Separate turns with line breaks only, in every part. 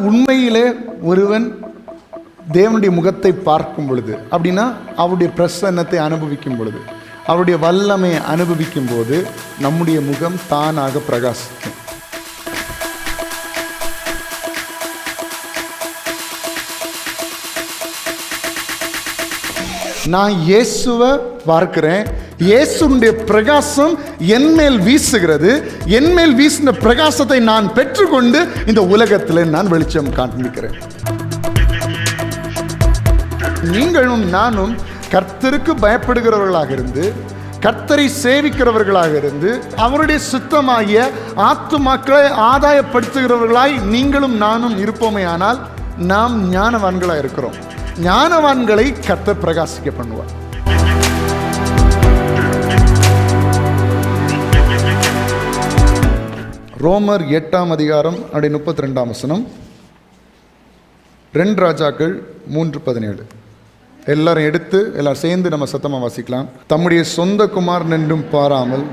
உண்மையிலே ஒருவன் தேவனுடைய முகத்தை பார்க்கும் பொழுது, அப்படின்னா அவருடைய பிரசன்னத்தை அனுபவிக்கும் பொழுது, அவருடைய வல்லமையை அனுபவிக்கும் போது நம்முடைய முகம் தானாக பிரகாசிக்கும். நான் இயேசுவை பார்க்கிறேன், இயேசுடைய பிரகாசம் என்மேல் வீசுகிறது, என்மேல் வீசின பிரகாசத்தை நான் பெற்றுக்கொண்டு இந்த உலகத்தில் நான் வெளிச்சம் காண்பிக்கிறேன். நீங்களும் நானும் கர்த்தருக்கு பயப்படுகிறவர்களாக இருந்து, கர்த்தரை சேவிக்கிறவர்களாக இருந்து, அவருடைய சுத்தமாகிய ஆத்துமாக்களை ஆதாயப்படுத்துகிறவர்களாய் நீங்களும் நானும் இருப்போமே ஆனால் நாம் ஞானவான்களாக இருக்கிறோம். ஞானவான்களை கர்த்தர் பிரகாசிக்க பண்ணுவார். ரோமர் 8ஆம் அதிகாரம் 32ஆம் வசனம், 2 ராஜாக்கள் 3:17. எல்லாரும் எடுத்து எல்லாரும் சேர்ந்து நம்ம சத்தமாக வாசிக்கலாம். தம்முடைய சொந்த குமாரன் என்றும் பாராமல்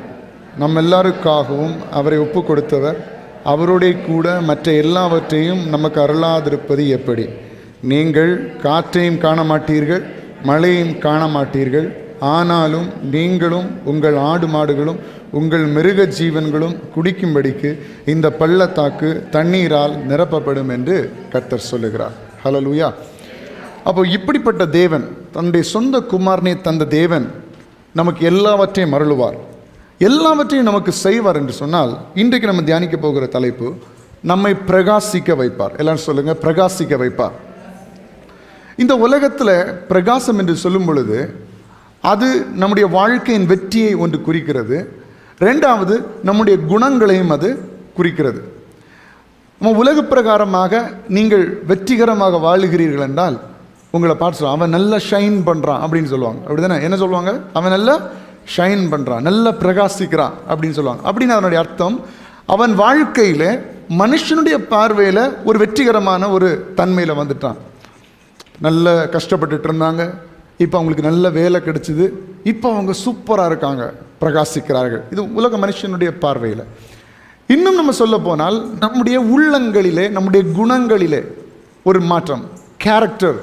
நம்ம எல்லாருக்காகவும் அவரை ஒப்பு கொடுத்தவர் அவருடைய கூட மற்ற எல்லாவற்றையும் நமக்கு அருளாதிருப்பது எப்படி? நீங்கள் காற்றையும் காண மாட்டீர்கள், மழையையும் காண மாட்டீர்கள், ஆனாலும் நீங்களும் உங்கள் ஆடு மாடுகளும் உங்கள் மிருக ஜீவன்களும் குடிக்கும்படிக்கு இந்த பள்ளத்தாக்கு தண்ணீரால் நிரப்பப்படும் என்று கர்த்தர் சொல்லுகிறார். ஹல்லேலூயா. அப்போ இப்படிப்பட்ட தேவன், தன்னுடைய சொந்த குமாரனை தந்த தேவன் நமக்கு எல்லாவற்றையும் அருளுவார், எல்லாவற்றையும் நமக்கு செய்வார் என்று சொன்னால், இன்றைக்கு நம்ம தியானிக்க போகிற தலைப்பு நம்மை பிரகாசிக்க வைப்பார். எல்லாரும் சொல்லுங்க, பிரகாசிக்க வைப்பார். இந்த உலகத்தில் பிரகாசம் என்று சொல்லும் பொழுது அது நம்முடைய வாழ்க்கையின் வெற்றியை ஒன்று குறிக்கிறது, ரெண்டாவது நம்முடைய குணங்களையும் அது குறிக்கிறது. நம்ம உலக பிரகாரமாக நீங்கள் வெற்றிகரமாக வாழுகிறீர்கள் என்றால் உங்களை பார்த்து சொல்லுவாங்க, அவன் நல்லா ஷைன் பண்ணுறான் அப்படின்னு சொல்லுவாங்க. அப்படி தானே? என்ன சொல்லுவாங்க? அவன் நல்லா ஷைன் பண்ணுறான், நல்லா பிரகாசிக்கிறான் அப்படின்னு சொல்லுவாங்க. அப்படின்னு அதனுடைய அர்த்தம், அவன் வாழ்க்கையில் மனுஷனுடைய பார்வையில் ஒரு வெற்றிகரமான ஒரு தன்மையில் வந்துட்டான். நல்ல கஷ்டப்பட்டுட்டு இருந்தாங்க, இப்போ அவங்களுக்கு நல்ல வேலை கிடைச்சிது, இப்போ அவங்க சூப்பராக இருக்காங்க, பிரகாசிக்கிறார்கள். இது உலக மனுஷனுடைய பார்வையில். இன்னும் நம்ம சொல்ல போனால் நம்முடைய உள்ளங்களிலே, நம்முடைய குணங்களிலே ஒரு மாற்றம், கேரக்டர்,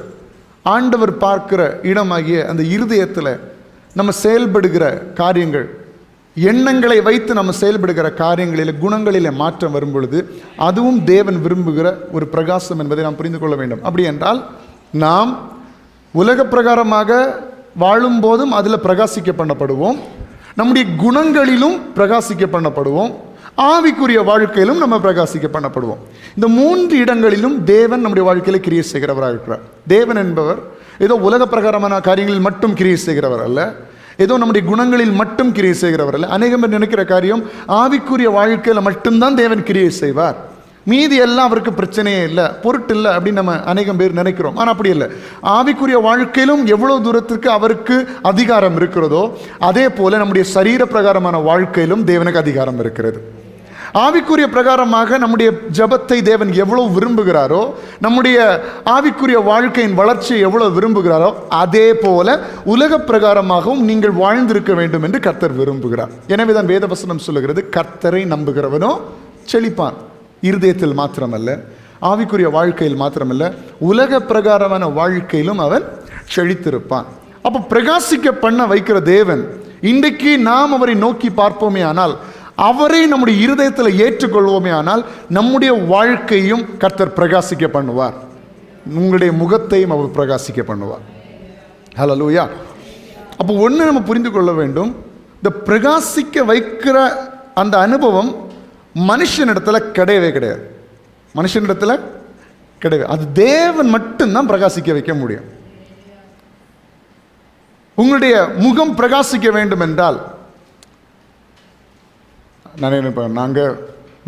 ஆண்டவர் பார்க்கிற இடமாகிய அந்த இருதயத்தில் நம்ம செயல்படுகிற காரியங்கள், எண்ணங்களை வைத்து நம்ம செயல்படுகிற காரியங்களில், குணங்களில் மாற்றம் வரும் பொழுது அதுவும் தேவன் விரும்புகிற ஒரு பிரகாசம் என்பதை நாம் புரிந்து கொள்ள வேண்டும். அப்படி என்றால் நாம் உலக பிரகாரமாக வாழும்போதும் அதில் பிரகாசிக்க பண்ணப்படுவோம், நம்முடைய குணங்களிலும் பிரகாசிக்க பண்ணப்படுவோம், ஆவிக்குரிய வாழ்க்கையிலும் நம்ம பிரகாசிக்க பண்ணப்படுவோம். இந்த 3 இடங்களிலும் தேவன் நம்முடைய வாழ்க்கையில் கிரியை செய்கிறவராக இருக்கிறார். தேவன் என்பவர் ஏதோ உலக பிரகாரமான காரியங்களில் மட்டும் கிரியை செய்கிறவர் அல்ல, ஏதோ நம்முடைய குணங்களில் மட்டும் கிரியை செய்கிறவர் அல்ல. அநேகம் பேர் நினைக்கிற காரியம் ஆவிக்குரிய வாழ்க்கையில் மட்டும்தான் தேவன் கிரியை செய்வார், மீதி எல்லாம் அவருக்கு பிரச்சனையே இல்லை, பொருட்டு இல்லை அப்படின்னு நம்ம அநேகம் பேர் நினைக்கிறோம். ஆனால் அப்படி இல்லை. ஆவிக்குரிய வாழ்க்கையிலும் எவ்வளோ தூரத்திற்கு அவருக்கு அதிகாரம் இருக்கிறதோ அதே போல நம்முடைய சரீர பிரகாரமான வாழ்க்கையிலும் தேவனுக்கு அதிகாரம் இருக்கிறது. ஆவிக்குரிய பிரகாரமாக நம்முடைய ஜபத்தை தேவன் எவ்வளவு விரும்புகிறாரோ, நம்முடைய ஆவிக்குரிய வாழ்க்கையின் வளர்ச்சியை எவ்வளவு விரும்புகிறாரோ அதே போல உலக பிரகாரமாகவும் நீங்கள் வாழ்ந்திருக்க வேண்டும் என்று கர்த்தர் விரும்புகிறார். எனவே தான் வேதவசனம் சொல்லுகிறது, கர்த்தரை நம்புகிறவனோ செழிப்பான். இருதயத்தில் மாத்திரமல்ல, ஆவிக்குரிய வாழ்க்கையில் மாத்திரமல்ல, உலக பிரகாரமான வாழ்க்கையிலும் அவன் செழித்திருப்பான். அப்போ பிரகாசிக்க பண்ண வைக்கிற தேவன், இன்றைக்கு நாம் அவரை நோக்கி பார்ப்போமே ஆனால், அவரை நம்முடைய இருதயத்தில் ஏற்றுக்கொள்வோமே ஆனால் நம்முடைய வாழ்க்கையும் கர்த்தர் பிரகாசிக்க பண்ணுவார், உங்களுடைய முகத்தையும் அவர் பிரகாசிக்க பண்ணுவார். ஹல்லேலூயா. அப்போ ஒன்று நம்ம புரிந்து கொள்ள வேண்டும், இந்த பிரகாசிக்க வைக்கிற அந்த அனுபவம் மனுஷனிடத்தில் கிடையவே கிடையாது. மனுஷனிடத்தில் கிடையாது, அது தேவன் மட்டும்தான் பிரகாசிக்க வைக்க முடியும். உங்களுடைய முகம் பிரகாசிக்க வேண்டும் என்றால், நான் நினைப்பேன், நாங்கள்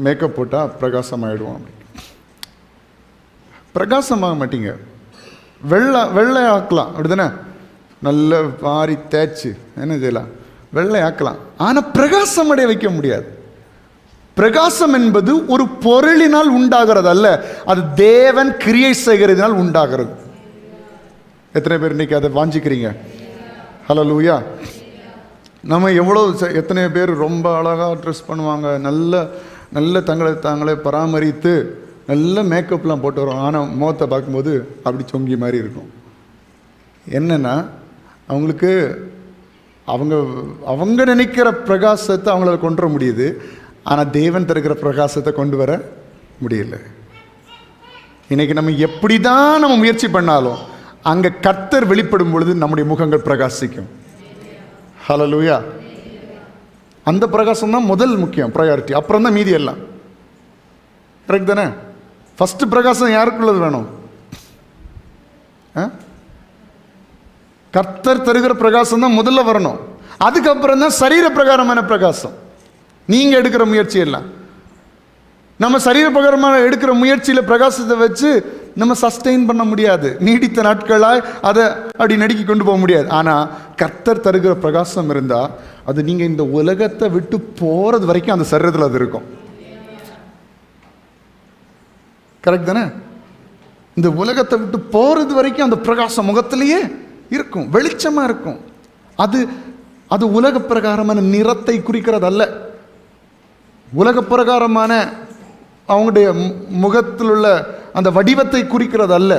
மேக்கப் போட்டால் பிரகாசமாகிடுவோம். பிரகாசமாக மாட்டீங்க, வெள்ளை ஆக்கலாம், அப்படி தானே? நல்ல பாரி தேய்ச்சி என்ன செய்யலாம், வெள்ளை ஆக்கலாம். ஆனால் பிரகாசம் அடைய வைக்க முடியாது. பிரகாசம் என்பது ஒரு பொருளினால் உண்டாகிறது அல்ல, அது தேவன் கிரியை செய்கிறதுனால் உண்டாகிறது. எத்தனை பேர் இன்னைக்கு அதை வாஞ்சிக்கிறீங்க? ஹல்லேலூயா. நம்ம எவ்வளோ எத்தனை பேர் ரொம்ப அழகாக ட்ரெஸ் பண்ணுவாங்க, நல்ல நல்ல தங்களை தாங்களே பராமரித்து நல்ல மேக்கப்லாம் போட்டு வரும், ஆனால் முகத்தை பார்க்கும்போது அப்படி சொங்கி மாதிரி இருக்கும். என்னென்னா அவங்களுக்கு அவங்க நினைக்கிற பிரகாசத்தை அவங்களால கொண்டு வர முடியுது, ஆனால் தேவன் தருகிற பிரகாசத்தை கொண்டு வர முடியல. இன்னைக்கு நம்ம எப்படி தான் நம்ம முயற்சி பண்ணாலும் அங்கே கர்த்தர் வெளிப்படும் பொழுது நம்முடைய முகங்கள் பிரகாசிக்கும். ஹல்லேலூயா. அந்த பிரகாசம் தான் முதல் முக்கியம், ப்ரையாரிட்டி. அப்புறம் தான் மீதி எல்லாம். கரெக்ட் தானே? ஃபர்ஸ்ட் பிரகாசம் யாருக்குள்ளது வேணும்? கர்த்தர் தருகிற பிரகாசம் தான் முதல்ல வரணும். அதுக்கப்புறம் தான் சரீர பிரகாரமான பிரகாசம். நீங்க எடுக்கிற முயற்சி எல்லாம் நம்ம சரீர பிரகாரமான எடுக்கிற முயற்சியில பிரகாசத்தை வச்சு நம்ம சஸ்டெயின் பண்ண முடியாது, நீடித்த நாட்களாய் அதை அப்படி நடுக்கி கொண்டு போக முடியாது. ஆனா கர்த்தர் தருகிற பிரகாசம் இருந்தா அது நீங்க இந்த உலகத்தை விட்டு போறது வரைக்கும் அந்த சரீரத்தில் அது இருக்கும். கரெக்ட் தானே? இந்த உலகத்தை விட்டு போறது வரைக்கும் அந்த பிரகாசம் முகத்திலேயே இருக்கும், வெளிச்சமா இருக்கும். அது அது உலக பிரகாரமான நிறத்தை குறிக்கிறது அல்ல, உலக பிரகாரமான அவங்களுடைய முகத்தில் உள்ள அந்த வடிவத்தை குறிக்கிறது அல்ல.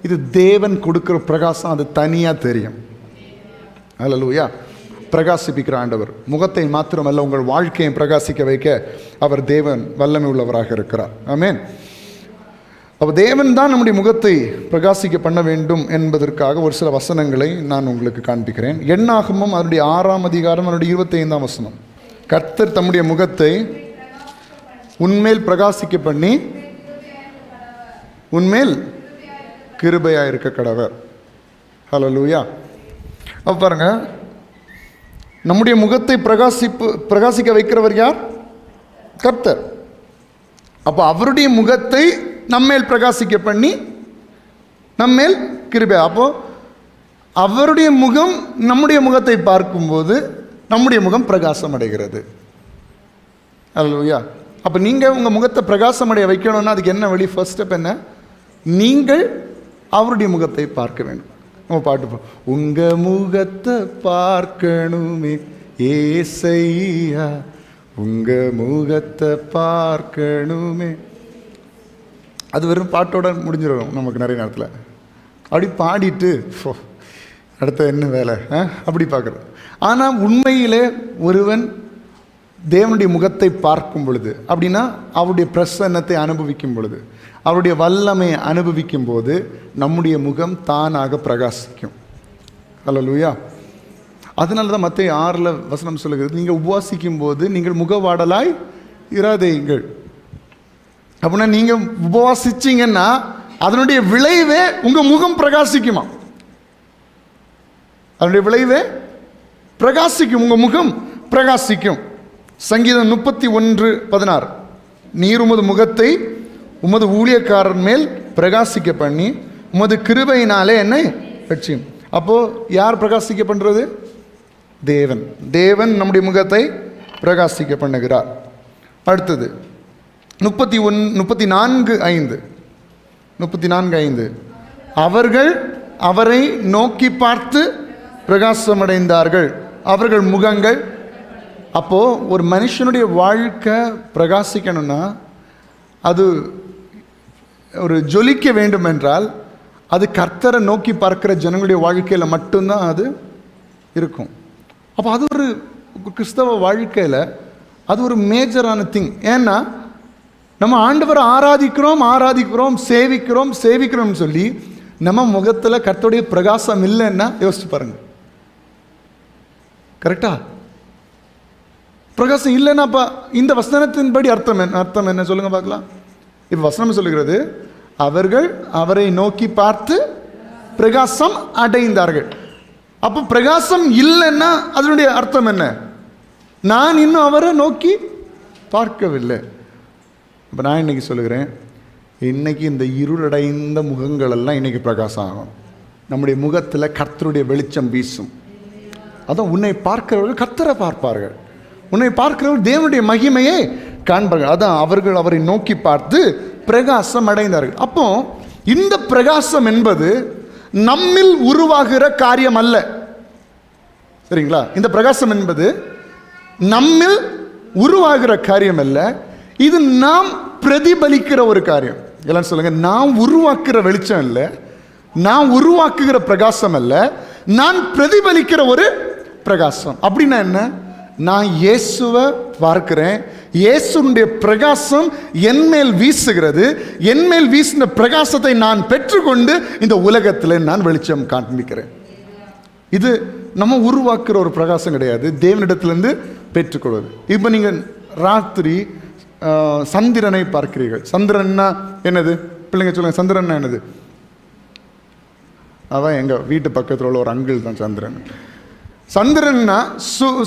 இது தேவன் கொடுக்கிற பிரகாசம், அது தனியா தெரியும். அல்லேலூயா. பிரகாசிப்பிக்கிற ஆண்டவர் முகத்தை மாத்திரமல்ல உங்கள் வாழ்க்கையை பிரகாசிக்க வைக்க அவர் தேவன் வல்லமை உள்ளவராக இருக்கிறார். ஆமென். அப்போ தேவன் தான் நம்முடைய முகத்தை பிரகாசிக்க பண்ண வேண்டும் என்பதற்காக ஒரு சில வசனங்களை நான் உங்களுக்கு காண்பிக்கிறேன். எண்ணாகமம் அதனுடைய 6ஆம் அதிகாரம் அதனுடைய 25ஆம் வசனம். கர்த்தர் தம்முடைய முகத்தை உன்மேல் பிரகாசிக்க பண்ணி உன்மேல் கிருபையாக இருக்க கடவர். ஹல்லேலூயா. அப்போ பாருங்க, நம்முடைய முகத்தை பிரகாசிக்க வைக்கிறவர் யார்? கர்த்தர். அப்போ அவருடைய முகத்தை நம்மேல் பிரகாசிக்க பண்ணி நம்மேல் கிருபை. அப்போ அவருடைய முகம் நம்முடைய முகத்தை பார்க்கும்போது நம்முடைய முகம் பிரகாசம் அடைகிறது. அல்லேலூயா. அப்போ நீங்கள் உங்கள் முகத்தை பிரகாசம் அடைய வைக்கணும்னா அதுக்கு என்ன வழி? ஃபர்ஸ்ட் ஸ்டெப் என்ன? நீங்கள் அவருடைய முகத்தை பார்க்க வேண்டும். நம்ம பாட்டு, உங்க முகத்தை பார்க்கணுமே ஏசையா, உங்க முகத்தை பார்க்கணுமே. அது வெறும் பாட்டோட முடிஞ்சிடும் நமக்கு நிறைய நேரத்தில். அப்படி பாடிட்டு அடுத்த என்ன வேலை அப்படி பார்க்குறது. ஆனால் உண்மையிலே ஒருவன் தேவனுடைய முகத்தை பார்க்கும் பொழுது, அப்படின்னா அவருடைய பிரசன்னத்தை அனுபவிக்கும் பொழுது, அவருடைய வல்லமையை அனுபவிக்கும் போது நம்முடைய முகம் தானாக பிரகாசிக்கும். அல்லேலூயா. அதனால தான் மத்தேயு 6 வசனம் சொல்லுகிறது, நீங்கள் உபவாசிக்கும் போது நீங்கள் முகவாடலாய் இராதேயுங்கள். அப்படின்னா நீங்கள் உபவாசிச்சிங்கன்னா அதனுடைய விளைவே உங்கள் முகம் பிரகாசிக்குமா? அதனுடைய விளைவே பிரகாசிக்கும், உங்கள் முகம் பிரகாசிக்கும். சங்கீதம் 31:16, நீர் உமது முகத்தை உமது ஊழியக்காரன் மேல் பிரகாசிக்க பண்ணி உமது கிருபையினாலே என்னை ரட்சியும். அப்போ யார் பிரகாசிக்க பண்றது? தேவன். தேவன் நம்முடைய முகத்தை பிரகாசிக்க பண்ணுகிறார். அடுத்தது 34:5 அவர்கள் அவரை நோக்கி பார்த்து பிரகாசமடைந்தார்கள், அவர்கள் முகங்கள். அப்போ ஒரு மனுஷனுடைய வாழ்க்கை பிரகாசிக்கணும்னா, அது ஒரு ஜொலிக்க வேண்டும் என்றால் அது கர்த்தரை நோக்கி பார்க்கிற ஜனங்களுடைய வாழ்க்கையில் மட்டும்தான் அது இருக்கும். அப்போ அது ஒரு கிறிஸ்தவ வாழ்க்கையில் அது ஒரு மேஜரான திங். ஏன்னா நம்ம ஆண்டவரை ஆராதிக்கிறோம் சேவிக்கிறோம்னு சொல்லி நம்ம முகத்தில் கர்த்தருடைய பிரகாசம் இல்லைன்னா யோசிச்சு பாருங்க. கரெக்டா? பிரகாசம் இல்லைன்னா அப்ப இந்த வசனத்தின்படி அர்த்தம் என்ன சொல்லுங்க பார்க்கலாம். இப்ப வசனம் சொல்லுகிறது, அவர்கள் அவரை நோக்கி பார்த்து பிரகாசம் அடைந்தார்கள். அப்போ பிரகாசம் இல்லைன்னா அதனுடைய அர்த்தம் என்ன? நான் இன்னும் அவரை நோக்கி பார்க்கவில்லை. இப்போ நான் இன்னைக்கு சொல்லுகிறேன், இன்னைக்கு இந்த இருளடைந்த முகங்கள் எல்லாம் இன்னைக்கு பிரகாசம் ஆகும். நம்முடைய முகத்தில் கர்த்தருடைய வெளிச்சம் வீசும். அதான் உன்னை பார்க்கிறவர்கள் கர்த்தரை பார்ப்பார்கள், உன்னை பார்க்கிறவர்கள் தேவனுடைய மகிமையை காண்பார்கள். அதான் அவர்கள் அவரை நோக்கி பார்த்து பிரகாசம் அடைந்தார்கள். அப்போ இந்த பிரகாசம் என்பது நம்மில் உருவாகிற காரியம் அல்ல. சரிங்களா? இந்த பிரகாசம் என்பது நம்மில் உருவாகிற காரியம் அல்ல, இது நாம் பிரதிபலிக்கிற ஒரு காரியம். எல்லாம் சொல்லுங்க, நான் உருவாக்குற வெளிச்சம் இல்லை, நான் உருவாக்குகிற பிரகாசம் அல்ல, நான் பிரதிபலிக்கிற ஒரு பிரகாசம். அப்படின்னா என்ன? நான் இயேசுவை பார்க்கிறேன், இயேசுடைய பிரகாசம் என்மேல் வீசுகிறது, என்மேல் வீசின பிரகாசத்தை நான் பெற்றுக்கொண்டு இந்த உலகத்தில் நான் வெளிச்சம் காண்பிக்கிறேன். இது நம்ம உருவாக்குற ஒரு பிரகாசம் கிடையாது, தேவனிடத்திலிருந்து பெற்றுக்கொள்வது. இப்போ நீங்கள் ராத்திரி சந்திரனை பார்க்கிறீர்கள். சந்திரன்னா என்னது? பிள்ளைங்க சொல்லுங்க, சந்திரன்னா என்னது? அவன் எங்கள் வீட்டு பக்கத்தில் உள்ள ஒரு அங்கிள் தான் சந்திரன். சந்திரன்னா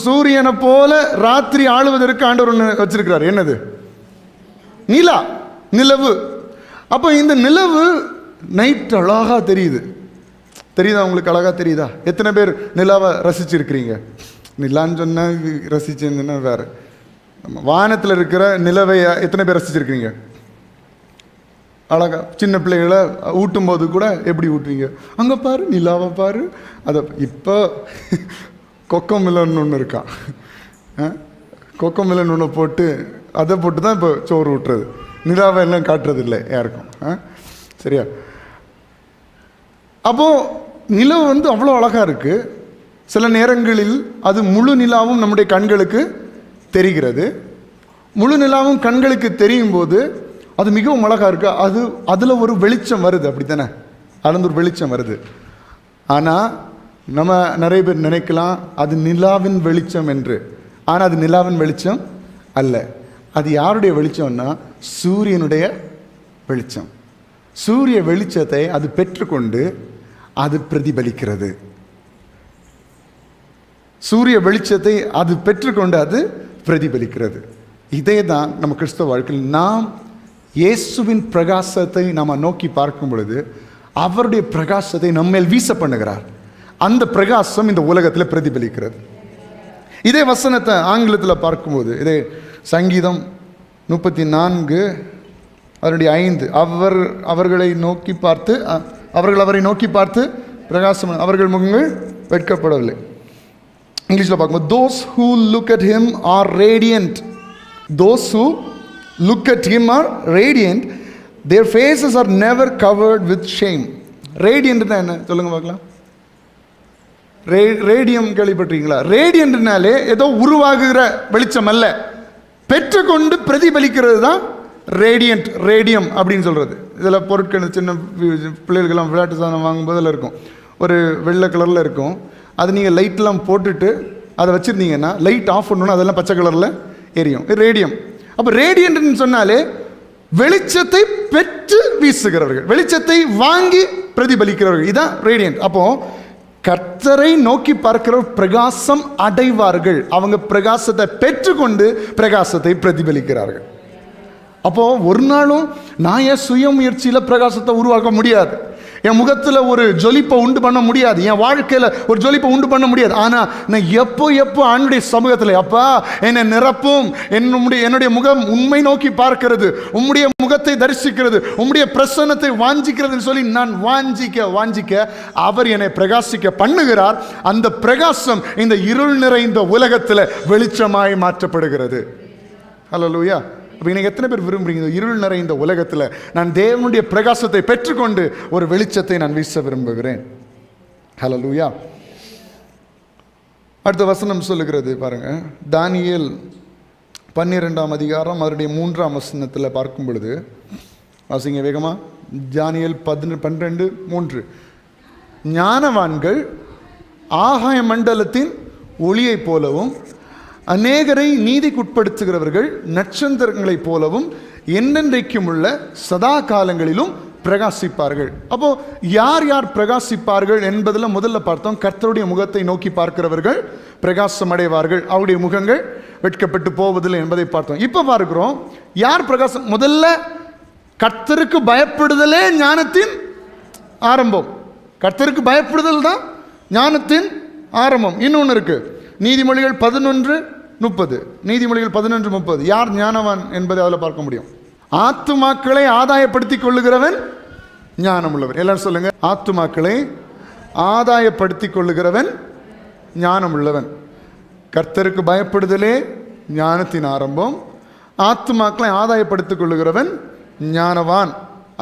சூரியனை போல ராத்திரி ஆளுவதற்கு ஆண்டவர் ஒன்று வச்சிருக்கிறார். என்னது? நிலா, நிலவு. அப்போ இந்த நிலவு நைட் அழகா தெரியுது. தெரியுதா உங்களுக்கு? அழகா தெரியுதா? எத்தனை பேர் நிலாவை ரசிச்சிருக்கிறீங்க? நிலான்னு சொன்னால் ரசிச்சுன்னா வேற. வானத்தில் இருக்கிற நிலவை எத்தனை பேர் ரசிச்சிருக்கிறீங்க? அழகா சின்ன பிள்ளைகளை ஊட்டும் போது கூட எப்படி ஊட்டுவீங்க? அங்கே பாரு, நிலாவை பாரு. அதை இப்போ கொக்கோமிலன்னு ஒன்று இருக்கான், கொக்கோமிலன் ஒன்று போட்டு அதை போட்டு தான் இப்போ சோறு ஊட்டுறது. நிலாவை எல்லாம் காட்டுறது இல்லை யாருக்கும். சரியா? அப்போது நிலவு வந்து அவ்வளோ அழகாக இருக்குது. சில நேரங்களில் அது முழு நிலாவும் நம்முடைய கண்களுக்கு தெரிகிறது. முழு நிலாவும் கண்களுக்கு தெரியும் போது அது மிகவும் அழகாக இருக்குது. அதில் ஒரு வெளிச்சம் வருது, அப்படி தானே? அதுலேருந்து ஒரு வெளிச்சம் வருது. ஆனால் நம்ம நிறைய பேர் நினைக்கலாம் அது நிலாவின் வெளிச்சம் என்று. ஆனால் அது நிலாவின் வெளிச்சம் அல்ல. அது யாருடைய வெளிச்சம்னா சூரியனுடைய வெளிச்சம். சூரிய வெளிச்சத்தை அது பெற்றுக்கொண்டு அது பிரதிபலிக்கிறது. சூரிய வெளிச்சத்தை அது பெற்றுக்கொண்டு அது பிரதிபலிக்கிறது. இதே தான் நம்ம கிறிஸ்தவ வாழ்க்கையில் நாம் இயேசுவின் பிரகாசத்தை நாம் நோக்கி பார்க்கும் பொழுது அவருடைய பிரகாசத்தை நம்மேல் வீச பண்ணுகிறார். அந்த பிரகாசம் இந்த உலகத்தில் பிரதிபலிக்கிறது. இதே வசனத்தை ஆங்கிலத்தில் பார்க்கும்போது, இதே சங்கீதம் 34 அதனுடைய 5, அவர்களை நோக்கி பார்த்து அவரை நோக்கி பார்த்து பிரகாசம், அவர்கள் முகங்கள் வெட்கப்படவில்லை. இங்கிலீஷில் பார்க்கும்போது, those who look at him are radiant. Those who look at him are radiant. Their faces are never covered with shame. Radiant என்ன சொல்லுங்க பார்க்கலாம். ரேடியம் கேள்விப்பட்டிருக்கீங்களா? ரேடியன்ட்னாலே ஏதோ உருவாகுகிற வெளிச்சம் அல்ல, பெற்றுக்கொண்டு பிரதிபலிக்கிறது தான் ரேடியன்ட், ரேடியம் அப்படின்னு சொல்கிறது. இதில் பொருட்கள் சின்ன பிள்ளைகளுக்கெல்லாம் விளையாட்டு சாதனம் வாங்கும்போது அதில் இருக்கும், ஒரு வெள்ளை கலரில் இருக்கும். அது நீங்கள் லைட்லாம் போட்டுட்டு அதை வச்சுருந்தீங்கன்னா லைட் ஆஃப் பண்ணணும்னா அதெல்லாம் பச்சை கலரில் எரியும். ரேடியம். அப்போ ரேடியன்ட்னு சொன்னாலே வெளிச்சத்தை பெற்று வீசுகிறவர்கள், வெளிச்சத்தை வாங்கி பிரதிபலிக்கிறவர்கள், இதுதான் ரேடியன்ட். அப்போது கர்த்தரை நோக்கி பார்க்கிற பிரகாசம் அடைவார்கள். அவங்க பிரகாசத்தை பெற்றுக்கொண்டு பிரகாசத்தை பிரதிபலிக்கிறார்கள். அப்போ ஒரு நாளும் நான் என் சுய முயற்சியில் பிரகாசத்தை உருவாக்க முடியாது, என் முகத்தில் ஒரு ஜொலிப்பை உண்டு பண்ண முடியாது, என் வாழ்க்கையில் ஒரு ஜொலிப்பை உண்டு பண்ண முடியாது. ஆனால் நான் எப்போ ஆண்டுடைய சமூகத்தில் அப்பா என்னை நிரப்பும், என்னுடைய முகம் உண்மை நோக்கி பார்க்கிறது, உம்முடைய முகத்தை தரிசிக்கிறது, உம்முடைய பிரசன்னத்தை வாஞ்சிக்கிறதுன்னு சொல்லி நான் வாஞ்சிக்க அவர் என்னை பிரகாசிக்க பண்ணுகிறார். அந்த பிரகாசம் இந்த இருள் நிறைந்த உலகத்தில் வெளிச்சமாய் மாற்றப்படுகிறது. ஹல்லேலூயா. அப்போ நீங்கள் எத்தனை பேர் விரும்புகிறீங்க இருள் நிறைந்த உலகத்தில் நான் தேவனுடைய பிரகாசத்தை பெற்றுக்கொண்டு ஒரு வெளிச்சத்தை நான் வீச விரும்புகிறேன்? ஹல்லேலூயா. அடுத்த வசனம் சொல்லுகிறது பாருங்க, தானியேல் 12ஆம் அதிகாரம் அவருடைய 3ஆம் வசனத்தில் பார்க்கும் பொழுது, வாசிங்க வேகமா. தானியேல் 12:3, ஞானவான்கள் ஆகாய மண்டலத்தின் ஒளியை போலவும் அநேகரை நீதிக்குட்படுத்துகிறவர்கள் நட்சத்திரங்களைப் போலவும் என்னென்றைக்கும் உள்ள சதா காலங்களிலும் பிரகாசிப்பார்கள். அப்போ யார் யார் பிரகாசிப்பார்கள் என்பதில் முதல்ல பார்த்தோம், கர்த்தருடைய முகத்தை நோக்கி பார்க்கிறவர்கள் பிரகாசம் அடைவார்கள், அவருடைய முகங்கள் வெட்கப்பட்டு போவதில்லை என்பதை பார்த்தோம். இப்போ பார்க்கிறோம் யார் பிரகாசம். முதல்ல கர்த்தருக்கு பயப்படுதலே ஞானத்தின் ஆரம்பம். கர்த்தருக்கு பயப்படுதல் தான் ஞானத்தின் ஆரம்பம். இன்னொன்று இருக்கு, நீதிமொழிகள் 11:30. நீதிமொழிகள் 11:30. யார் ஞானவான் என்பதை அதில் பார்க்க முடியும். ஆத்துமாக்களை ஆதாயப்படுத்திக் கொள்ளுகிறவன் ஞானம் உள்ளவர். எல்லாரும் சொல்லுங்க, ஆத்துமாக்களை ஆதாயப்படுத்திக் கொள்ளுகிறவன் ஞானம் உள்ளவன். கர்த்தருக்கு பயப்படுதலே ஞானத்தின் ஆரம்பம். ஆத்துமாக்களை ஆதாயப்படுத்திக் கொள்ளுகிறவன் ஞானவான்.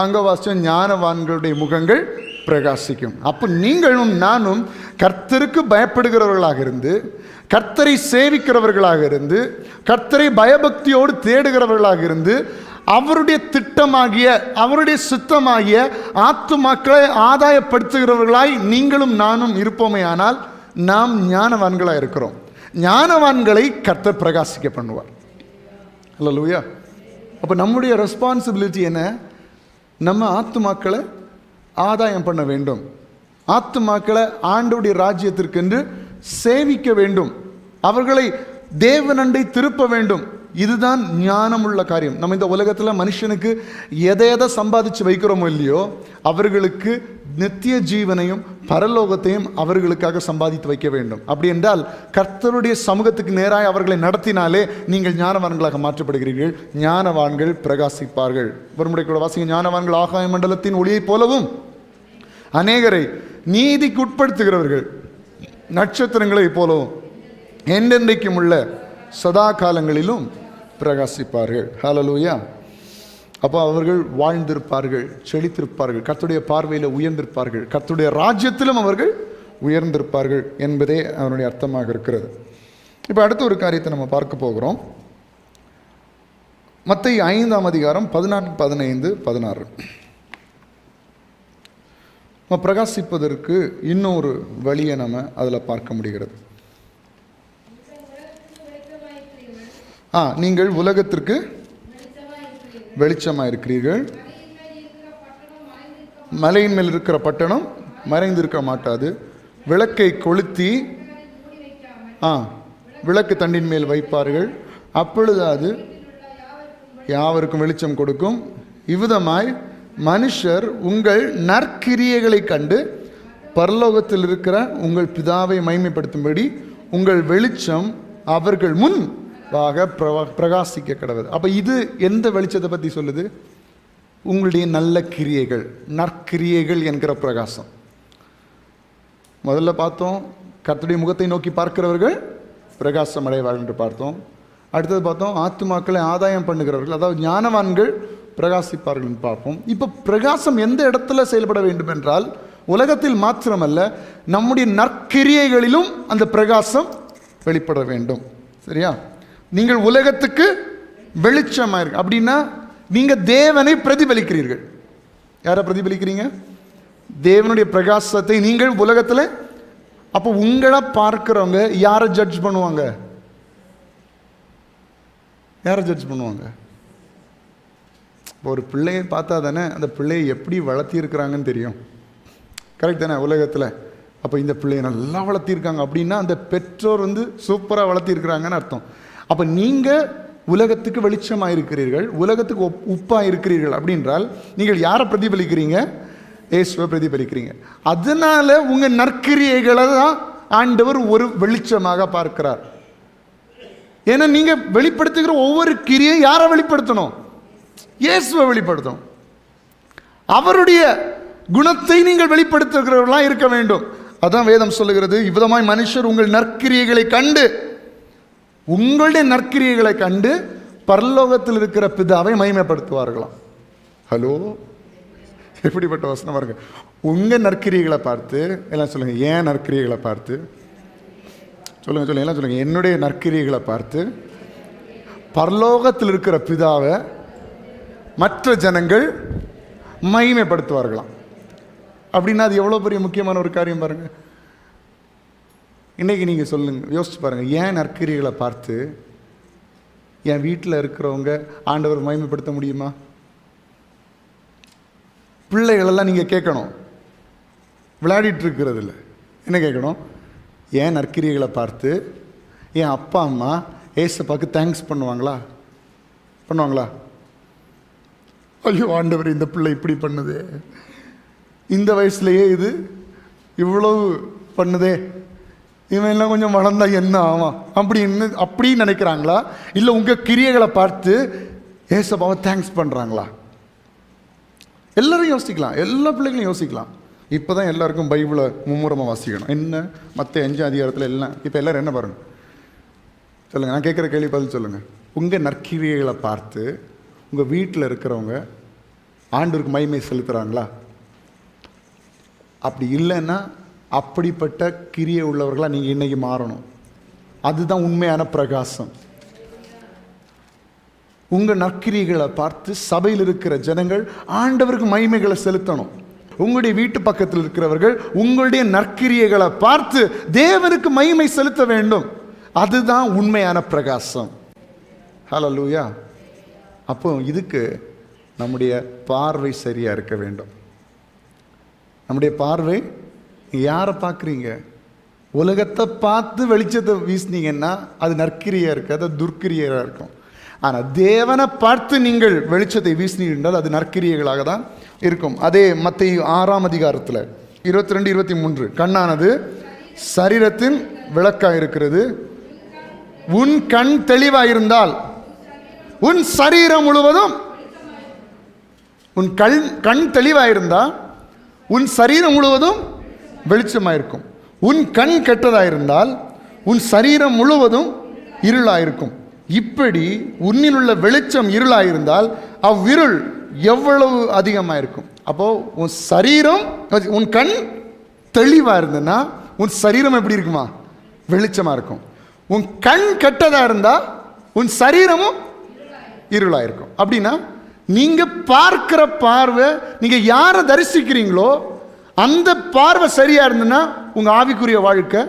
அங்கே வாசிச்சோம் ஞானவான்களுடைய முகங்கள் பிரகாசிக்கும். அப்போ நீங்களும் நானும் கர்த்தருக்கு பயப்படுகிறவர்களாக இருந்து, கர்த்தரை சேவிக்கிறவர்களாக இருந்து, கர்த்தரை பயபக்தியோடு தேடுகிறவர்களாக இருந்து, அவருடைய திட்டமாகிய அவருடைய சித்தமாகிய ஆத்துமாக்களை ஆதாயப்படுத்துகிறவர்களாய் நீங்களும் நானும் இருப்போமே ஆனால் நாம் ஞானவான்களாக இருக்கிறோம். ஞானவான்களை கர்த்தர் பிரகாசிக்க பண்ணுவார். அல்லேலூயா. அப்போ நம்முடைய ரெஸ்பான்சிபிலிட்டி என்ன? நம்ம ஆத்துமாக்களை ஆதாயம் பண்ண வேண்டும், ஆத்துமாக்களை ஆண்டவருடைய ராஜ்யத்திற்கென்று சேவிக்க வேண்டும், அவர்களை தேவனண்டை திருப்ப வேண்டும். இதுதான் ஞானமுள்ள காரியம். நம்ம இந்த உலகத்தில் மனுஷனுக்கு எதை சம்பாதிச்சு வைக்கிறோமோ இல்லையோ, அவர்களுக்கு நித்திய ஜீவனையும் பரலோகத்தையும் அவர்களுக்காக சம்பாதித்து வைக்க வேண்டும். அப்படி என்றால் கர்த்தருடைய சமூகத்துக்கு நேராக அவர்களை நடத்தினாலே நீங்கள் ஞானவான்களாக மாற்றப்படுகிறீர்கள். ஞானவான்கள் பிரகாசிப்பார்கள். ஒருமுறை கூட வாசிங்க, ஞானவான்கள் ஆகாய மண்டலத்தின் ஒளியைப் போலவும் அநேகரை நீதிக்கு உட்படுத்துகிறவர்கள் நட்சத்திரங்களைப் போலவும் என்றென்றைக்கும் உள்ள சதா காலங்களிலும் பிரகாசிப்பார்கள். ஹல்லேலூயா. அப்போ அவர்கள் வாழ்ந்திருப்பார்கள், செழித்திருப்பார்கள், கர்த்தருடைய பார்வையில் உயர்ந்திருப்பார்கள், கர்த்தருடைய ராஜ்யத்திலும் அவர்கள் உயர்ந்திருப்பார்கள் என்பதே அவனுடைய அர்த்தமாக இருக்கிறது. இப்போ அடுத்த ஒரு காரியத்தை நம்ம பார்க்க போகிறோம். மத்தேயு 5ஆம் அதிகாரம் 14, 15, 16. நம்ம பிரகாசிப்பதற்கு இன்னொரு வழியை நம்ம அதில் பார்க்க முடிகிறது. நீங்கள் உலகத்திற்கு வெளிச்சமாக இருக்கிறீர்கள். மலையின் மேல் இருக்கிற பட்டணம் மறைந்திருக்க மாட்டாது. விளக்கை கொளுத்தி விளக்கு தண்டின் மேல் வைப்பார்கள், அப்பொழுது அது யாவருக்கும் வெளிச்சம் கொடுக்கும். இவ்விதமாய் மனுஷர் உங்கள் நற்கிரியைகளை கண்டு பரலோகத்தில் இருக்கிற உங்கள் பிதாவை மகிமைப்படுத்தும்படி உங்கள் வெளிச்சம் அவர்கள் முன் பிரகாசிக்க கடவுது. அப்போ இது எந்த வெளிச்சத்தை பற்றி சொல்லுது? உங்களுடைய நல்ல கிரியைகள், நற்கிரியைகள் என்கிற பிரகாசம். முதல்ல பார்த்தோம், கர்த்தருடைய முகத்தை நோக்கி பார்க்கிறவர்கள் பிரகாசம் அடைவார்கள் என்று பார்த்தோம். அடுத்தது பார்த்தோம், ஆத்துமாக்களை ஆதாயம் பண்ணுகிறவர்கள், அதாவது ஞானவான்கள் பிரகாசிப்பார்கள் என்று பார்ப்போம். இப்போ பிரகாசம் எந்த இடத்துல செயல்பட வேண்டும் என்றால், உலகத்தில் மாத்திரமல்ல, நம்முடைய நற்கிரியைகளிலும் அந்த பிரகாசம் வெளிப்பட வேண்டும். சரியா? நீங்கள் உலகத்துக்கு வெளிச்சமாக இருக்கு அப்படின்னா நீங்கள் தேவனை பிரதிபலிக்கிறீர்கள். யாரை பிரதிபலிக்கிறீங்க? தேவனுடைய பிரகாசத்தை நீங்கள் உலகத்தில். அப்போ உங்களை பார்க்கிறவங்க யாரை ஜட்ஜ் பண்ணுவாங்க? யாரை ஜட்ஜ் பண்ணுவாங்க? ஒரு பிள்ளையை பார்த்தா தானே அந்த பிள்ளையை எப்படி வளர்த்திருக்கிறாங்கன்னு தெரியும். கரெக்ட் தானே? உலகத்தில் அப்போ இந்த பிள்ளையை நல்லா வளர்த்திருக்காங்க அப்படின்னா அந்த பெற்றோர் சூப்பராக வளர்த்திருக்கிறாங்கன்னு அர்த்தம். அப்போ நீங்கள் உலகத்துக்கு வெளிச்சமாக இருக்கிறீர்கள், உலகத்துக்கு உப்பாக இருக்கிறீர்கள் அப்படின்றால் நீங்கள் யாரை பிரதிபலிக்கிறீங்க? இயேசுவை பிரதிபலிக்கிறீங்க. அதனால உங்கள் நற்கிரியைகளை தான் ஆண்டவர் ஒரு வெளிச்சமாக பார்க்கிறார். ஏன்னா நீங்கள் வெளிப்படுத்துகிற ஒவ்வொரு கிரியை யாரை வெளிப்படுத்தணும்? இயேசுவை வெளிப்படுத்தணும். அவருடைய குணத்தை நீங்கள் வெளிப்படுத்துகிறவர்களாக இருக்க வேண்டும். அதான் வேதம் சொல்லுகிறது, இவ்விதமாய் மனுஷர் உங்கள் நற்கிரியைகளை கண்டு, உங்களுடைய நற்கிரியைகளை கண்டு பரலோகத்தில் இருக்கிற பிதாவை மகிமைப்படுத்துவார்களாம். ஹலோ, எப்படிப்பட்ட வசனமா இருக்கு? உங்க நற்கிரியைகளை பார்த்து எல்லாம் சொல்லுங்க, ஏன் நற்கிரியைகளை பார்த்து சொல்லுங்க எல்லாம் சொல்லுங்க, என்னுடைய நற்கிரியைகளை பார்த்து பரலோகத்தில் இருக்கிற பிதாவை மற்ற ஜனங்கள் மகிமைப்படுத்துவார்களாம். அப்படின்னா அது எவ்வளோ பெரிய முக்கியமான ஒரு காரியம் பாருங்க. இன்றைக்கி நீங்கள் சொல்லுங்கள், யோசிச்சு பாருங்கள், ஏன் நற்கிரியைகளை பார்த்து என் வீட்டில் இருக்கிறவங்க ஆண்டவர் மகிமைப்படுத்த முடியுமா? பிள்ளைகளெல்லாம் நீங்கள் கேட்கணும், விளையாடிட்டு இருக்கிறது இல்லை, என்ன கேட்கணும்? ஏன் நற்கிரியைகளை பார்த்து என் அப்பா அம்மா ஏசப்பாக்கு தேங்க்ஸ் பண்ணுவாங்களா? ஐயோ ஆண்டவர், இந்த பிள்ளை இப்படி பண்ணுது, இந்த வயசுலேயே இது இவ்வளவு பண்ணுதே, இவன் எல்லாம் கொஞ்சம் வளர்ந்தா என்ன ஆவான் அப்படி நினைக்கிறாங்களா? இல்லை உங்கள் கிரியைகளை பார்த்து ஏசப்பாவை தேங்க்ஸ் பண்ணுறாங்களா? எல்லாரும் யோசிக்கலாம், எல்லா பிள்ளைகளும் யோசிக்கலாம். இப்போ தான் எல்லாருக்கும் பைபிளை மும்முரமாக வாசிக்கணும். என்ன மற்ற 5 அதிகாரத்தில் எல்லாம் இப்போ எல்லோரும் என்ன பாருங்கள் சொல்லுங்கள், நான் கேட்குற கேள்வி பதில் சொல்லுங்கள். உங்கள் நற்கிரியைகளை பார்த்து உங்கள் வீட்டில் இருக்கிறவங்க ஆண்டவருக்கு மகிமை செலுத்துகிறாங்களா? அப்படி இல்லைன்னா அப்படிப்பட்ட கிரியை உள்ளவர்களாக நீங்கள் இன்னைக்கு மாறணும். அதுதான் உண்மையான பிரகாசம். உங்கள் நற்கிரிகளை பார்த்து சபையில் இருக்கிற ஜனங்கள் ஆண்டவருக்கு மகிமைகளை செலுத்தணும். உங்களுடைய வீட்டு பக்கத்தில் இருக்கிறவர்கள் உங்களுடைய நற்கிரியைகளை பார்த்து தேவனுக்கு மகிமை செலுத்த வேண்டும். அதுதான் உண்மையான பிரகாசம். ஹல்லேலூயா. அப்போ இதுக்கு நம்முடைய பார்வை சரியாக இருக்க வேண்டும். நம்முடைய பார்வை, யாரை பார்க்குறீங்க? உலகத்தை பார்த்து வெளிச்சத்தை வீசினீங்கன்னா அது நற்கிரியாக இருக்குது, அது துர்க்கிரியாக இருக்கும். ஆனால் தேவனை பார்த்து நீங்கள் வெளிச்சத்தை வீசினீர்கள் அது நற்கிரியைகளாக தான் இருக்கும். அதே மத்தேயு 6ஆம் அதிகாரத்தில் 22, 23, கண்ணானது சரீரத்தின் விளக்காக இருக்கிறது. உன் கண் தெளிவாயிருந்தால் உன் சரீரம் முழுவதும், உன் கண் தெளிவாயிருந்தால் உன் சரீரம் முழுவதும் வெளிச்சமாயிருக்கும். உன் கண் கெட்டதாயிருந்தால் உன் சரீரம் முழுவதும் இருளாயிருக்கும். இப்படி உன்னில் உள்ள வெளிச்சம் இருளாயிருந்தால் அவ்விருள் எவ்வளவு அதிகமாக இருக்கும். அப்போ உன் சரீரம், உன் கண் தெளிவாக இருந்ததுன்னா உன் சரீரம் எப்படி இருக்குமா? வெளிச்சமாக இருக்கும். உன் கண் கெட்டதாக இருந்தால் உன் சரீரமும் இருளாக இருக்கும். அப்படின்னா நீங்கள் பார்க்கிற பார்வை, நீங்கள் யாரை தரிசிக்கிறீங்களோ அந்த பார்வை சரியாக இருந்ததுன்னா உங்கள் ஆவிக்குரிய வாழ்க்கை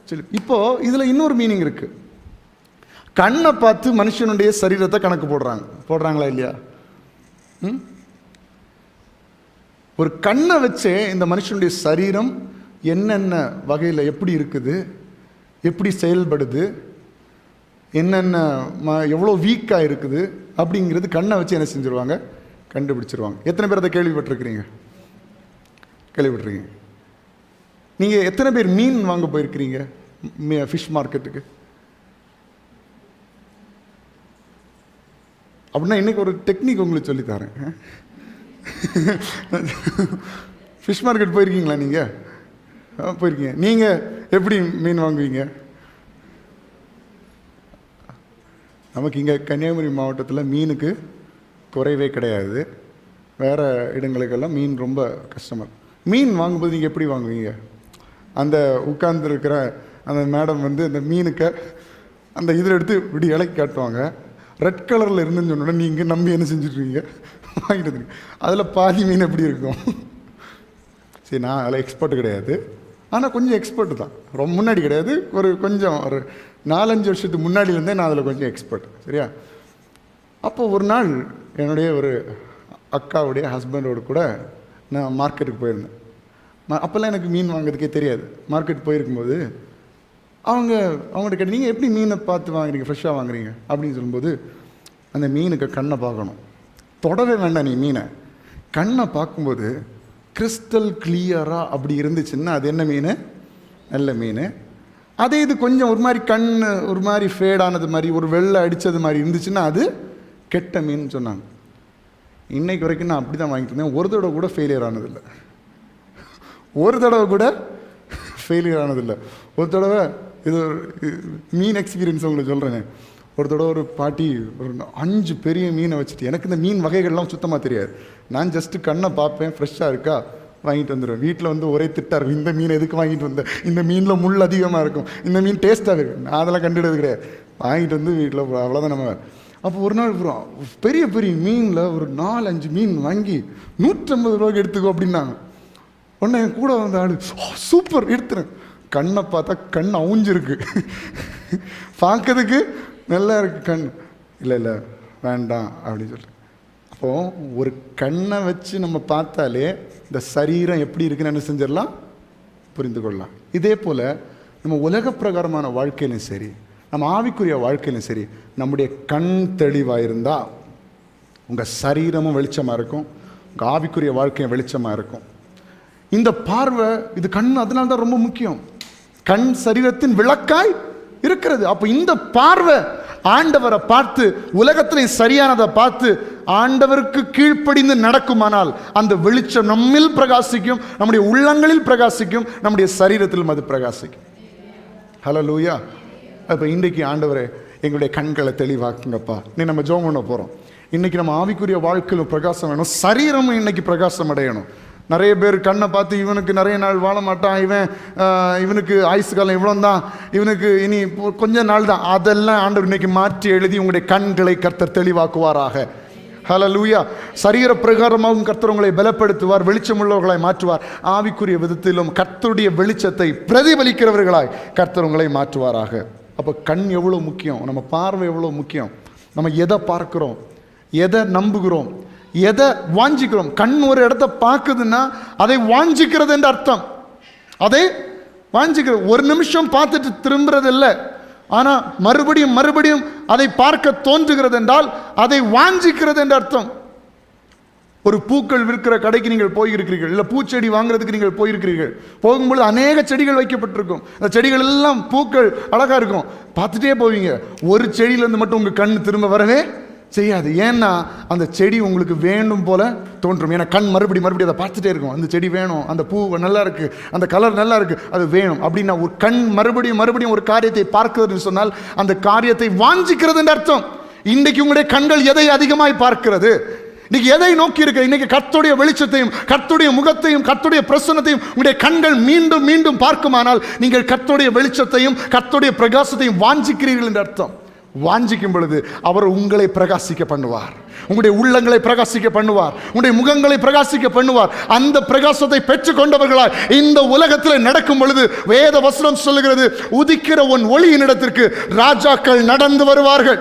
சரி. இப்போது இதில் இன்னொரு மீனிங் இருக்குது. கண்ணை பார்த்து மனுஷனுடைய சரீரத்தை கணக்கு போடுறாங்களா இல்லையா? ஒரு கண்ணை வச்சே இந்த மனுஷனுடைய சரீரம் என்னென்ன வகையில் எப்படி இருக்குது, எப்படி செயல்படுது, என்னென்ன எவ்வளோ வீக்காக இருக்குது அப்படிங்கிறது கண்ணை வச்சு என்ன செஞ்சுருவாங்க? கண்டுபிடிச்சிருவாங்க. எத்தனை பேர் அதை கேள்விப்பட்டிருக்கிறீங்க? நீங்கள் எத்தனை பேர் மீன் வாங்க போயிருக்கிறீங்க ஃபிஷ் மார்க்கெட்டுக்கு? அப்படின்னா இன்றைக்கி ஒரு டெக்னிக் உங்களுக்கு சொல்லித்தரேன். ஃபிஷ் மார்க்கெட் போயிருக்கீங்களா? நீங்கள் போயிருக்கீங்க. நீங்கள் எப்படி மீன் வாங்குவீங்க? நமக்கு இங்கே கன்னியாகுமரி மாவட்டத்தில் மீனுக்கு குறைவே கிடையாது. வேறு இடங்களுக்கெல்லாம் மீன் ரொம்ப கஷ்டமாக. மீன் வாங்கும்போது நீங்கள் எப்படி வாங்குவீங்க? அந்த உட்கார்ந்துருக்கிற அந்த மேடம் வந்து அந்த மீனுக்கு அந்த இதில் எடுத்து இப்படி இலக்கி காட்டுவாங்க. ரெட் கலரில் இருந்துன்னு சொன்னோன்னா நீங்கள் நம்பி என்ன செஞ்சுட்ருக்கீங்க? வாங்கிட்டு வந்துருங்க. அதில் பாதி மீன் எப்படி இருக்கும்? சரி, நான் அதில் எக்ஸ்பர்ட் கிடையாது, ஆனால் கொஞ்சம் எக்ஸ்பர்ட்டு தான். ரொம்ப முன்னாடி கிடையாது, கொஞ்சம் ஒரு 4-5 வருஷத்துக்கு முன்னாடியிலேருந்தே நான் அதில் கொஞ்சம் எக்ஸ்பர்ட். சரியா? அப்போ ஒரு நாள் என்னுடைய ஒரு அக்காவுடைய ஹஸ்பண்டோடு கூட நான் மார்க்கெட்டுக்கு போயிருந்தேன். அப்போல்லாம் எனக்கு மீன் வாங்குறதுக்கே தெரியாது. மார்க்கெட் போயிருக்கும்போது அவங்கள்ட்ட கேட்டு, நீங்கள் எப்படி மீனை பார்த்து வாங்குறீங்க, ஃப்ரெஷ்ஷாக வாங்குறீங்க அப்படின்னு சொல்லும்போது, அந்த மீனுக்கு கண்ணை பார்க்கணும், தொடவே வேண்டாம் நீ மீனை. கண்ணை பார்க்கும்போது கிறிஸ்டல் கிளியராக அப்படி இருந்துச்சுன்னா அது என்ன மீன்? நல்ல மீன். அதே இது கொஞ்சம் ஒரு மாதிரி கண் ஒரு மாதிரி ஃபேடானது மாதிரி, ஒரு வெள்ளை அடித்தது மாதிரி இருந்துச்சுன்னா அது கெட்ட மீன் சொன்னாங்க. இன்னைக்கு வரைக்கும் நான் அப்படி தான் வாங்கிட்டு இருந்தேன். ஒரு தடவை கூட ஃபெயிலியர் ஆனதில்லை. ஒரு தடவை இது மீன் எக்ஸ்பீரியன்ஸ் உங்களுக்கு சொல்கிறேன். ஒரு தடவை ஒரு பாட்டி ஒரு 5 பெரிய மீனை வச்சுட்டு, எனக்கு இந்த மீன் வகைகள்லாம் சுத்தமாக தெரியாது. நான் ஜஸ்ட்டு கண்ணை பார்ப்பேன், ஃப்ரெஷ்ஷாக இருக்கா வாங்கிட்டு வந்துடுவேன். வீட்டில் வந்து ஒரே திட்டாக இருக்கும், இந்த மீன் எதுக்கு வாங்கிட்டு வந்தேன், இந்த மீனில் முள் அதிகமாக இருக்கும், இந்த மீன் டேஸ்ட்டாக இருக்கும். நான் அதெல்லாம் கண்டுடுறது கிடையாது. வாங்கிட்டு வந்து வீட்டில் அவ்வளோதான் நம்ம. அப்போ ஒரு நாள் பெரிய பெரிய மீனில் ஒரு 4-5 மீன் வாங்கி 150 ரூபாய்க்கு எடுத்துக்கோ அப்படின்னாங்க. உடனே என் கூட வந்த ஆள், சூப்பர் எடுத்துறேன். கண்ணை பார்த்தா கண் அவுஞ்சிருக்கு, பார்க்கறதுக்கு நல்லா இருக்குது கண். இல்லை வேண்டாம் அப்படின்னு சொல்லிட்டு. அப்போது ஒரு கண்ணை வச்சு நம்ம பார்த்தாலே இந்த சரீரம் எப்படி இருக்குன்னு என்ன செஞ்சிடலாம், புரிந்து கொள்ளலாம். இதே போல் நம்ம உலக பிரகாரமான வாழ்க்கையிலும் சரி, நம்ம ஆவிக்குரிய வாழ்க்கையிலும் சரி, நம்முடைய கண் தெளிவாக இருந்தால் உங்கள் சரீரமும் வெளிச்சமாக இருக்கும், உங்கள் ஆவிக்குரிய வாழ்க்கையும் வெளிச்சமாக இருக்கும். இந்த பார்வை, இது கண், அதனால தான் ரொம்ப முக்கியம். கண் சரீரத்தின் விளக்காய் இருக்கிறது. அப்போ இந்த பார்வை ஆண்டவரை பார்த்து, உலகத்திலே சரியானதை பார்த்து ஆண்டவருக்கு கீழ்ப்படிந்து நடக்குமானால் அந்த வெளிச்சம் நம்மில் பிரகாசிக்கும், நம்முடைய உள்ளங்களில் பிரகாசிக்கும், நம்முடைய சரீரத்திலும் அது பிரகாசிக்கும். ஹல்லேலூயா. அப்போ இன்றைக்கு ஆண்டவரே எங்களுடைய கண்களை தெளிவாக்குங்கப்பா. நீ நம்ம ஜெபம் பண்ண போகிறோம். இன்றைக்கி நம்ம ஆவிக்குரிய வாழ்க்கையில் பிரகாசம் வேணும், சரீரமும் இன்றைக்கி பிரகாசம் அடையணும். நிறைய பேர் கண்ணை பார்த்து இவனுக்கு நிறைய நாள் வாழ மாட்டான், இவனுக்கு ஆயுசு காலம் இவ்வளோ தான், இவனுக்கு இனி கொஞ்ச நாள் தான், அதெல்லாம் ஆண்டவர் இன்னைக்கு மாற்றி எழுதி உங்களுடைய கண்களை கர்த்தர் தெளிவாக்குவாராக. ஹல்லேலூயா. சரீர பிரகாரமாகவும் கர்த்தர் உங்களை பலப்படுத்துவார், வெளிச்சமுள்ளவர்களாய் மாற்றுவார். ஆவிக்குரிய விதத்திலும் கர்த்தருடைய வெளிச்சத்தை பிரதிபலிக்கிறவர்களாய் கர்த்தர் உங்களை மாற்றுவாராக. அப்போ கண் எவ்வளோ முக்கியம், நம்ம பார்வை எவ்வளோ முக்கியம், நம்ம எதை பார்க்குறோம், எதை நம்புகிறோம், எதை வாஞ்சிக்கிறோம். கண் ஒரு இடத்த பார்க்குதுன்னா அதை வாஞ்சிக்கிறது என்று அர்த்தம். அதை வாஞ்சிக்கிறது, ஒரு நிமிஷம் பார்த்துட்டு திரும்புறது இல்லை, ஆனால் மறுபடியும் மறுபடியும் அதை பார்க்க தோன்றுகிறது என்றால் அதை வாஞ்சிக்கிறது என்று அர்த்தம். ஒரு பூக்கள் விற்கிற கடைக்கு நீங்கள் போயிருக்கிறீர்கள், இல்லை பூச்செடி வாங்குறதுக்கு நீங்கள் போயிருக்கிறீர்கள். போகும்பொழுது அநேக செடிகள் வைக்கப்பட்டிருக்கும். அந்த செடிகள் எல்லாம் பூக்கள் அழகாக இருக்கும், பார்த்துட்டே போவீங்க. ஒரு செடியிலேருந்து மட்டும் உங்கள் கண் திரும்ப வரவே செய்யாது. ஏன்னா அந்த செடி உங்களுக்கு வேண்டும் போல தோன்றும். ஏன்னா கண் மறுபடியும் அதை பார்த்துட்டே இருக்கும். அந்த செடி வேணும், அந்த பூ நல்லா இருக்குது, அந்த கலர் நல்லா இருக்குது, அது வேணும் அப்படின்னா ஒரு கண் மறுபடியும் ஒரு காரியத்தை பார்க்கிறதுன்னு சொன்னால் அந்த காரியத்தை வாஞ்சிக்கிறது என்று அர்த்தம். இன்றைக்கு உங்களுடைய கண்கள் எதை அதிகமாய் பார்க்கிறது, இன்னைக்கு எதை நோக்கி இருக்க? இன்னைக்கு கர்த்தருடைய வெளிச்சத்தையும் கர்த்தருடைய முகத்தையும் கர்த்தருடைய பிரசன்னத்தையும் உங்களுடைய கண்கள் மீண்டும் மீண்டும் பார்க்குமானால் நீங்கள் கர்த்தருடைய வெளிச்சத்தையும் கர்த்தருடைய பிரகாசத்தையும் வாஞ்சிக்கிறீர்கள் என்று அர்த்தம். வாஞ்சிக்கும் பொழுது அவர் உங்களை பிரகாசிக்க பண்ணுவார், உங்களுடைய உள்ளங்களை பிரகாசிக்க பண்ணுவார், உங்களுடைய முகங்களை பிரகாசிக்க பண்ணுவார். அந்த பிரகாசத்தை பெற்றுக் கொண்டவர்களால் இந்த உலகத்தில் நடக்கும் பொழுது வேத வசனம் சொல்லுகிறது, உதிக்கிற உன் ஒளியின் இடத்திற்கு ராஜாக்கள் நடந்து வருவார்கள்,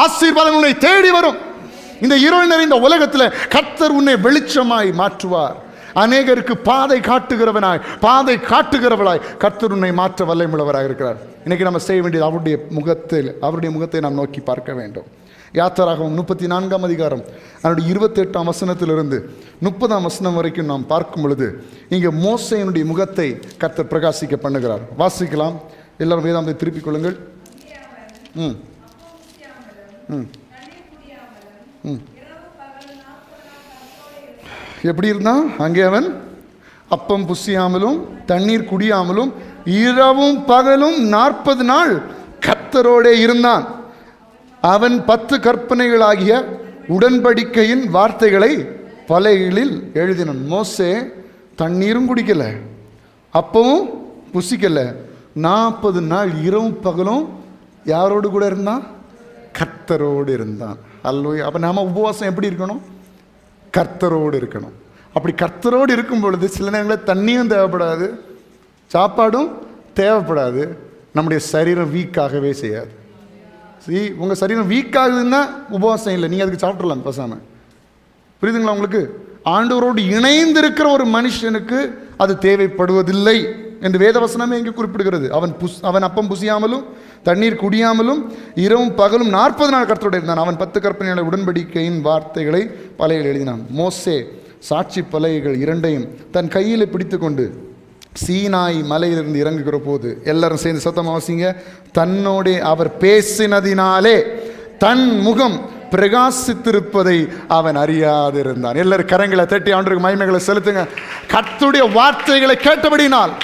ஆசீர்வாதம் உன்னை தேடி வரும். இந்த இருள் நிறைந்த உலகத்தில் கர்த்தர் உன்னை வெளிச்சமாய் மாற்றுவார். அநேகருக்கு பாதை காட்டுகிறவளாய் கர்த்தர் உன்னை மாற்ற வல்லமையுள்ளவராக இருக்கிறார். இன்னைக்கு நம்ம செய்ய வேண்டியது அவருடைய முகத்தை நாம் நோக்கி பார்க்க வேண்டும். யாத்திராகமம் 34ஆம் அதிகாரம் அதனுடைய 28ஆம் வசனத்திலிருந்து 30ஆம் வசனம் வரைக்கும் நாம் பார்க்கும் பொழுது இங்கே மோசேயினுடைய முகத்தை கர்த்தர் பிரகாசிக்க பண்ணுகிறார். வாசிக்கலாம், எல்லாரும் வேதாந்தத்தை திருப்பிக் கொள்ளுங்கள். எப்படி இருந்தான் அங்கே? அவன் அப்பம் புசியாமலும் தண்ணீர் குடியாமலும் இரவும் பகலும் 40 நாள் கர்த்தரோடே இருந்தான். அவன் 10 கற்பனைகளாகிய உடன்படிக்கையின் வார்த்தைகளை பலகைகளில் எழுதினான். மோசே தண்ணீரும் குடிக்கல, அப்பவும் புசிக்கல, 40 நாள் இரவும் பகலும் யாரோடு கூட இருந்தான்? கர்த்தரோடு இருந்தான். அல்லோய். அப்போ நாம உபவாசம் எப்படி இருக்கணும்? கர்த்தரோடு இருக்கணும். அப்படி கர்த்தரோடு இருக்கும் பொழுது சில நேரங்களில் தண்ணியும் தேவைப்படாது, சாப்பாடும் தேவைப்படாது, நம்முடைய சரீரம் வீக்காகவே செய்யாது. உங்கள் சரீரம் வீக் ஆகுதுன்னா உபவாசம் இல்லை, நீங்கள் அதுக்கு சாப்பிட்றலாம் பேசாமல். புரியுதுங்களா உங்களுக்கு? ஆண்டவரோடு இணைந்து இருக்கிற ஒரு மனுஷனுக்கு அது தேவைப்படுவதில்லை என்று வேதவசனமே இங்கே குறிப்பிடுகிறது. அவன் அப்பம் புசியாமலும் தண்ணீர் குடியாமலும் இரவும் பகலும் 40 நாள் கர்த்தரோடு இருந்தான். அவன் 10 கற்பனைகளை உடன்படிக்கையின் வார்த்தைகளை பலகையில் எழுதினான். மோசே சாட்சி பலகைகள் 2ஐயும் தன் கையில் பிடித்து கொண்டு சீனாய் மலையிலிருந்து இறங்குகிற போது, எல்லாரும் சேர்ந்து சத்தமாக வாசிங்க, தன்னோடே அவர் பேசினதினாலே தன் முகம் பிரகாசித்திருப்பதை அவன் அறியாதிருந்தான். எல்லாரும் கரங்களை தட்டி ஆண்டவருக்கு மகிமைகளை செலுத்துங்க. கர்த்தருடைய வார்த்தைகளை கேட்டபடினால்,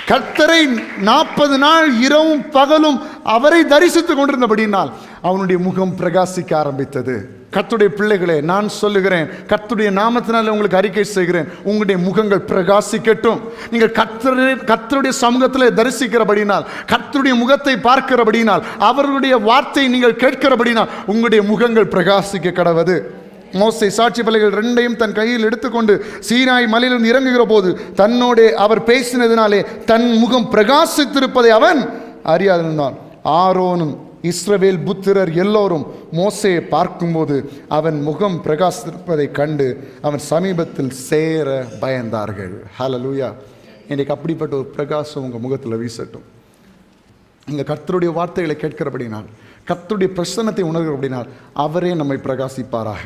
கர்த்தரை 40 நாள் இரவும் பகலும் அவரை தரிசித்துக் கொண்டிருந்தபடினால் அவனுடைய முகம் பிரகாசிக்க ஆரம்பித்தது. கர்த்தருடைய பிள்ளைகளே, நான் சொல்லுகிறேன், கர்த்தருடைய நாமத்தினால உங்களுக்கு அறிக்கை செய்கிறேன், உங்களுடைய முகங்கள் பிரகாசிக்கட்டும். நீங்கள் கர்த்தருடைய சமூகத்தில் தரிசிக்கிறபடினால், கர்த்தருடைய முகத்தை பார்க்கிறபடினால், அவர்களுடைய வார்த்தை நீங்கள் கேட்கிறபடினால் உங்களுடைய முகங்கள் பிரகாசிக்க கடவது. மோசே சாட்சி பலகைகள் 2ஐயும் தன் கையில் எடுத்துக்கொண்டு சீனாய் மலையிலிருந்து இறங்குகிற போது தன்னோடே அவர் பேசினதினாலே தன் முகம் பிரகாசித்திருப்பதை அவன் அறியாதிருந்தான். ஆரோனும் இஸ்ரவேல் புத்திரர் எல்லோரும் மோசேயை பார்க்கும்போது அவன் முகம் பிரகாசித்திருப்பதை கண்டு அவன் சமீபத்தில் சேர பயந்தார்கள். ஹல்லேலூயா. இன்றைக்கு அப்படிப்பட்ட ஒரு பிரகாசம் உங்கள் முகத்தில் வீசட்டும். இங்கே கர்த்தருடைய வார்த்தைகளை கேட்கிறபடினால், கர்த்தருடைய பிரசன்னத்தை உணர்கிறபடினால் அவரே நம்மை பிரகாசிப்பாராக.